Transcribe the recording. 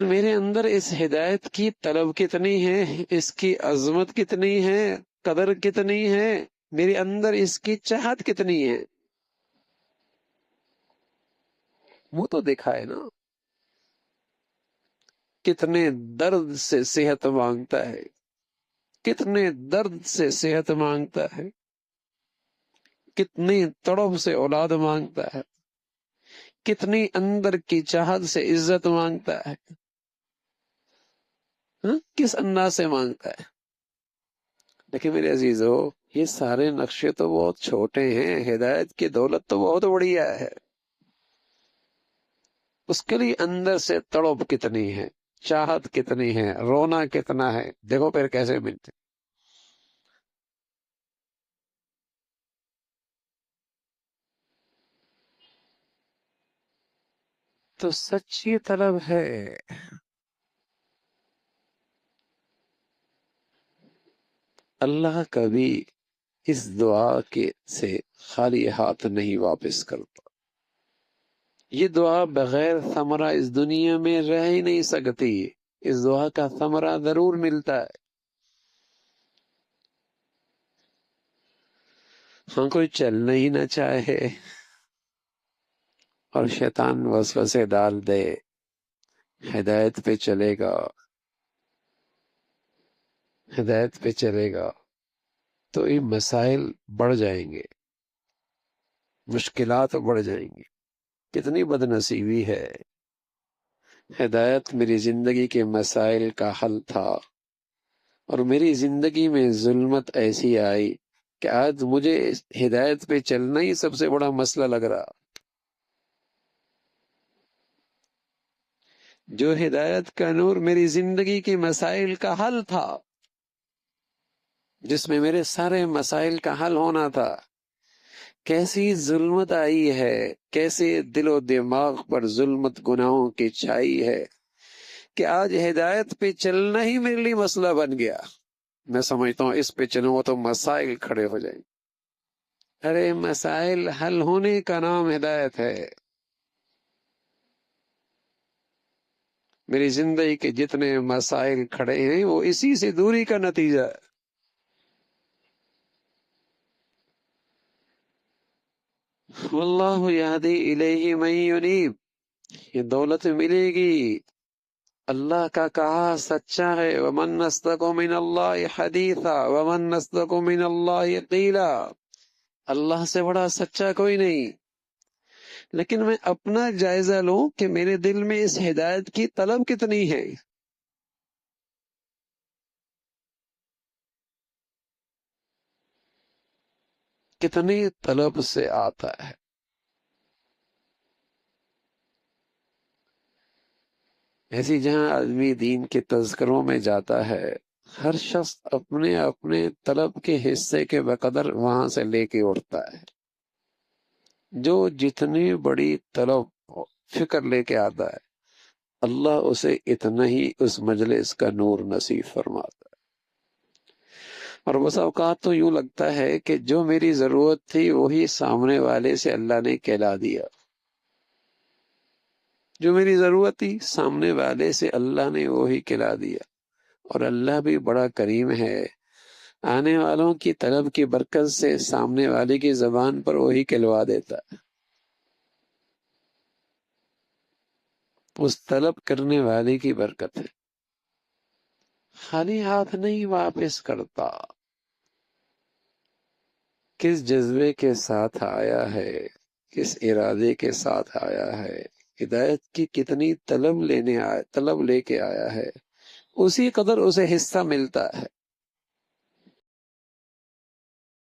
میرے اندر اس ہدایت کی طلب کتنی ہے، اس کی عظمت کتنی ہے، قدر کتنی ہے، میرے اندر اس کی چاہت کتنی ہے، وہ تو دیکھا ہے نا۔ کتنے درد سے صحت مانگتا ہے، کتنے درد سے صحت مانگتا ہے، کتنی تڑپ سے اولاد مانگتا ہے، کتنی اندر کی چاہت سے عزت مانگتا ہے، ہاں؟ کس انداز سے مانگتا ہے۔ لیکن میرے عزیزو، یہ سارے نقشے تو بہت چھوٹے ہیں، ہدایت کی دولت تو بہت بڑھیا ہے۔ اس کے لیے اندر سے تڑپ کتنی ہے، چاہت کتنی ہے، رونا کتنا ہے، دیکھو پھر کیسے ملتے۔ تو سچی طلب ہے۔ اللہ کبھی اس دعا کے سے خالی ہاتھ نہیں واپس کرتا۔ یہ دعا بغیر ثمرہ اس دنیا میں رہ ہی نہیں سکتی، اس دعا کا ثمرہ ضرور ملتا ہے۔ ہاں، کوئی چلنا ہی نہ چاہے اور شیطان وسوسے ڈال دے، ہدایت پہ چلے گا، ہدایت پہ چلے گا تو یہ مسائل بڑھ جائیں گے، مشکلات بڑھ جائیں گی۔ کتنی بد نصیبی ہے۔ ہدایت میری زندگی کے مسائل کا حل تھا، اور میری زندگی میں ظلمت ایسی آئی کہ آج مجھے ہدایت پہ چلنا ہی سب سے بڑا مسئلہ لگ رہا۔ جو ہدایت کا نور میری زندگی کے مسائل کا حل تھا، جس میں میرے سارے مسائل کا حل ہونا تھا، کیسی ظلمت آئی ہے، کیسے دل و دماغ پر ظلمت گناہوں کی چھائی ہے کہ آج ہدایت پہ چلنا ہی میرے لیے مسئلہ بن گیا۔ میں سمجھتا ہوں اس پہ چلوں تو مسائل کھڑے ہو جائیں۔ ارے مسائل حل ہونے کا نام ہدایت ہے۔ میری زندگی کے جتنے مسائل کھڑے ہیں وہ اسی سے دوری کا نتیجہ ہے۔ واللہ یہدی الیہ من ینیب، یہ دولت ملے گی، اللہ کا کہا سچا ہے۔ ومن اصدق من اللہ حدیثا ومن اصدق من اللہ قیلا، اللہ سے بڑا سچا کوئی نہیں۔ لیکن میں اپنا جائزہ لوں کہ میرے دل میں اس ہدایت کی طلب کتنی ہے۔ کتنی طلب سے آتا ہے۔ ایسی جہاں آدمی دین کے تذکروں میں جاتا ہے، ہر شخص اپنے اپنے طلب کے حصے کے بقدر وہاں سے لے کے اٹھتا ہے۔ جو جتنی بڑی طلب فکر لے کے آتا ہے، اللہ اسے اتنا ہی اس مجلس کا نور نصیب فرماتا ہے۔ اور بس اوقات تو یوں لگتا ہے کہ جو میری ضرورت تھی وہی سامنے والے سے اللہ نے کہلا دیا۔ جو میری ضرورت تھی سامنے والے سے اللہ نے وہی کہلا دیا۔ اور اللہ بھی بڑا کریم ہے، آنے والوں کی طلب کی برکت سے سامنے والے کی زبان پر وہی کہلوا دیتا ہے۔ اس طلب کرنے والے کی برکت ہے، خالی ہاتھ نہیں واپس کرتا۔ کس جذبے کے ساتھ آیا ہے، کس ارادے کے ساتھ آیا ہے، ہدایت کی کتنی طلب لے کے آیا ہے، اسی قدر اسے حصہ ملتا ہے۔